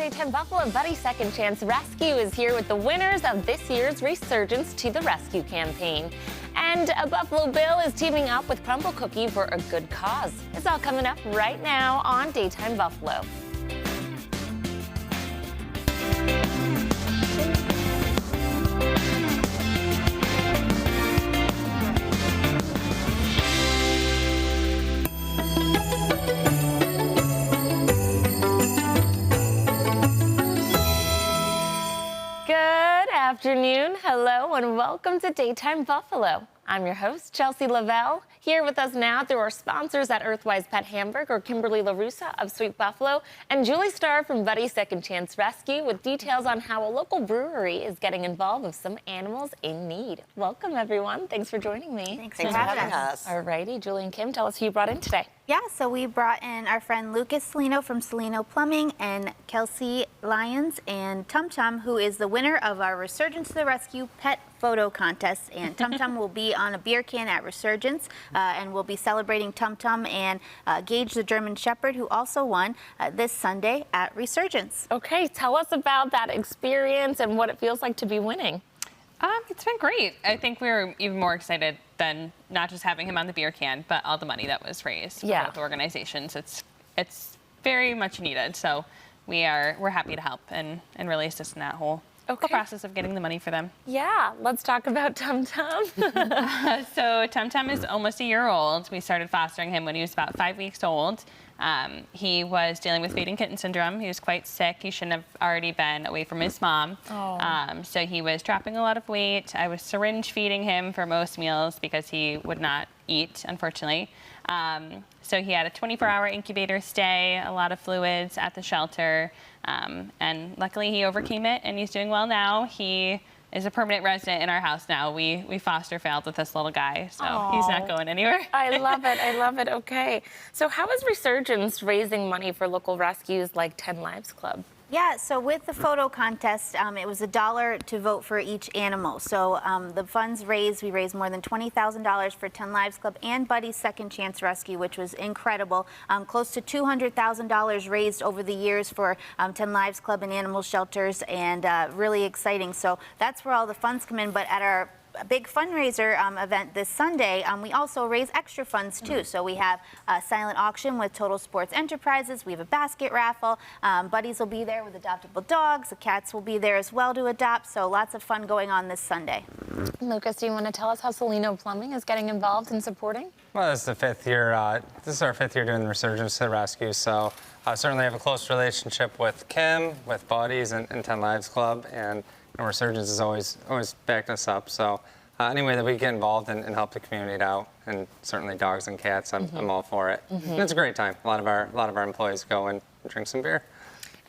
Daytime Buffalo, Buddy Second Chance Rescue is here with the winners of this year's Resurgence to the Rescue campaign. And a Buffalo Bill is teaming up with Crumble Cookie for a good cause. It's all coming up right now on Daytime Buffalo. Good afternoon, hello, and welcome to Daytime Buffalo. I'm your host, Chelsea Lavelle. Here with us now through our sponsors at Earthwise Pet Hamburg, Kimberly LaRussa of Sweet Buffalo, and Julie Starr from Buddy Second Chance Rescue with details on how a local brewery is getting involved with some animals in need. Welcome, everyone. Thanks for joining me. Thanks for having us. All righty, Julie and Kim, tell us who you brought in today. Yeah, so we brought in our friend Lucas Salino from Salino Plumbing and Kelsey Lyons and Tum Tum, who is the winner of our Resurgence to the Rescue Pet Photo Contest. And Tum Tum will be on a beer can at Resurgence, and we'll be celebrating Tum Tum and Gage the German Shepherd, who also won this Sunday at Resurgence. Okay, tell us about that experience and what it feels like to be winning. It's been great. I think we were even more excited than not just having him on the beer can, but all the money that was raised for both organizations. It's very much needed. So we're happy to help and really assist in that whole process of getting the money for them. Yeah, let's talk about Tum Tum. So Tum Tum is almost a year old. We started fostering him when he was about 5 weeks old. He was dealing with feeding kitten syndrome. He was quite sick. He shouldn't have already been away from his mom. So he was dropping a lot of weight. I was syringe feeding him for most meals because he would not eat, unfortunately. So he had a 24-hour incubator stay, a lot of fluids at the shelter. And luckily he overcame it and he's doing well now. He is a permanent resident in our house now. We foster failed with this little guy, so he's not going anywhere. I love it, I love it, okay. So how is Resurgence raising money for local rescues like 10 Lives Club? Yeah, so with the photo contest, it was $1 to vote for each animal. So the funds raised, we raised more than $20,000 for 10 Lives Club and Buddy's Second Chance Rescue, which was incredible. Close to $200,000 raised over the years for 10 Lives Club and animal shelters, and really exciting. So that's where all the funds come in. But at our big fundraiser event this Sunday, we also raise extra funds too. So we have a silent auction with Total Sports Enterprises. We have a basket raffle. Buddies will be there with adoptable dogs. The cats will be there as well to adopt. So lots of fun going on this Sunday. Lucas, do you want to tell us how Salino Plumbing is getting involved in supporting? Well, this is the fifth year. This is our fifth year doing the Resurgence to the Rescue. So certainly have a close relationship with Kim, with Buddies, and 10 Lives Club, and Resurgence has always backed us up. So any way that we get involved and help the community out, and certainly dogs and cats, I'm all for it. And it's a great time. A lot of our employees go and drink some beer.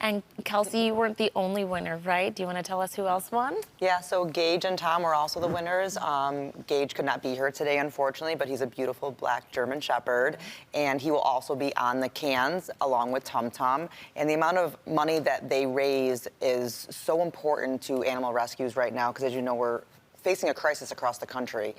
And Kelsey, you weren't the only winner, right? Do you want to tell us who else won? Yeah, so Gage and Tom were also the winners. Gage could not be here today, unfortunately, but he's a beautiful black German Shepherd, and he will also be on the cans along with Tum Tum. And the amount of money that they raise is so important to animal rescues right now, because as you know, we're facing a crisis across the country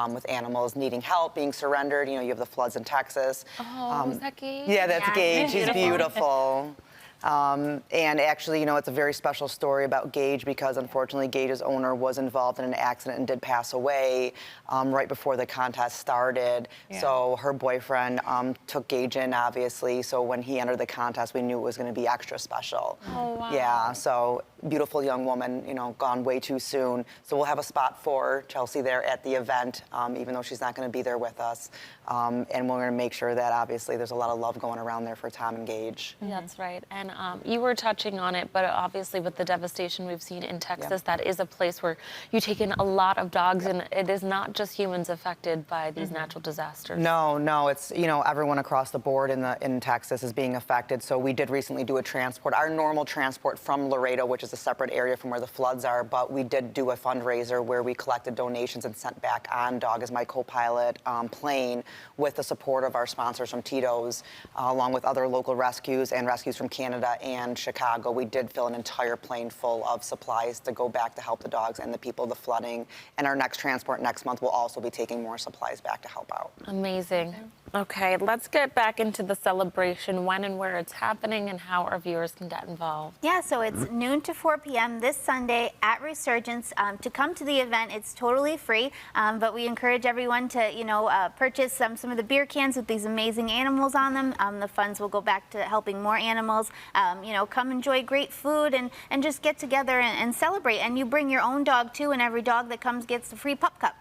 with animals needing help, being surrendered. You know, you have the floods in Texas. Oh, is that Gage? Yeah, that's Gage. He's beautiful. And actually, you know, it's a very special story about Gage because unfortunately Gage's owner was involved in an accident and did pass away right before the contest started. Yeah. So her boyfriend took Gage in, obviously. So when he entered the contest, we knew it was going to be extra special. Oh, wow. Yeah, so beautiful young woman, you know, gone way too soon. So we'll have a spot for Chelsea there at the event, even though she's not going to be there with us. And we're going to make sure that obviously there's a lot of love going around there for Tom and Gage. That's right. And you were touching on it, but obviously with the devastation we've seen in Texas, that is a place where you take in a lot of dogs, and it is not just humans affected by these natural disasters. No, it's, you know, everyone across the board in Texas is being affected. So we did recently do a transport, our normal transport from Laredo, which is a separate area from where the floods are, but we did do a fundraiser where we collected donations and sent back on Dog as My Co-Pilot plane with the support of our sponsors from Tito's, along with other local rescues and rescues from Canada and Chicago. We did fill an entire plane full of supplies to go back to help the dogs and the people of the flooding. And our next transport next month will also be taking more supplies back to help out. Amazing. Okay, let's get back into the celebration, when and where it's happening and how our viewers can get involved. Yeah, so it's noon to 4 p.m. this Sunday at Resurgence. To come to the event, it's totally free, but we encourage everyone to, purchase some of the beer cans with these amazing animals on them. The funds will go back to helping more animals. Come enjoy great food and just get together and celebrate. And you bring your own dog too, and every dog that comes gets a free pup cup.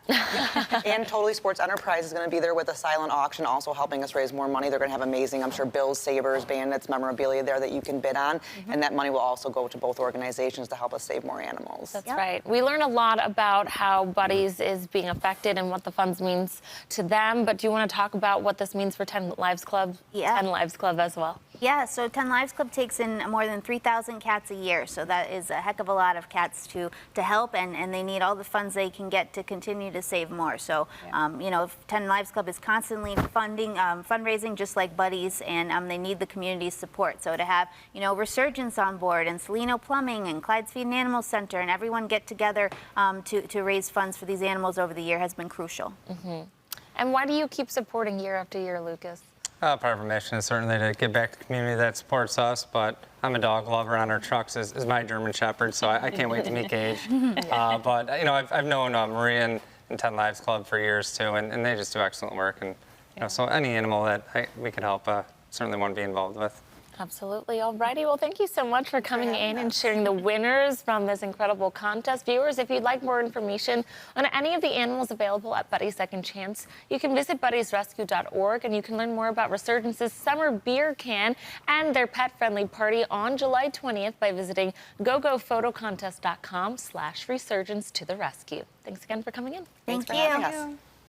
And Totally Sports Enterprise is going to be there with a silent auction, also helping us raise more money. They're going to have amazing, I'm sure, Bills, Sabres, Bandits, memorabilia there that you can bid on. And that money will also go to both organizations to help us save more animals. That's right. We learn a lot about how Buddies is being affected and what the funds means to them. But do you want to talk about what this means for 10 Lives Club? Yeah. 10 Lives Club as well. Yeah, so 10 Lives Club takes in more than 3,000 cats a year, so that is a heck of a lot of cats to help, and they need all the funds they can get to continue to save more. So, 10 Lives Club is constantly fundraising just like Buddies, and they need the community's support. So to have, Resurgence on board, and Salino Plumbing, and Clyde's Feed and Animal Center, and everyone get together to raise funds for these animals over the year has been crucial. And why do you keep supporting year after year, Lucas? Part of our mission is certainly to give back to the community that supports us, but I'm a dog lover. On our trucks is my German Shepherd, so I can't wait to meet Gage. But I've known Maria and 10 Lives Club for years too, and they just do excellent work. And so any animal that we can help, certainly want to be involved with. Absolutely. All righty. Well, thank you so much for coming in and sharing the winners from this incredible contest. Viewers, if you'd like more information on any of the animals available at Buddy's Second Chance, you can visit buddysrescue.org, and you can learn more about Resurgence's summer beer can and their pet-friendly party on July 20th by visiting gogofotocontest.com/resurgence to the rescue. Thanks again for coming in. Thank Thanks for having you. us.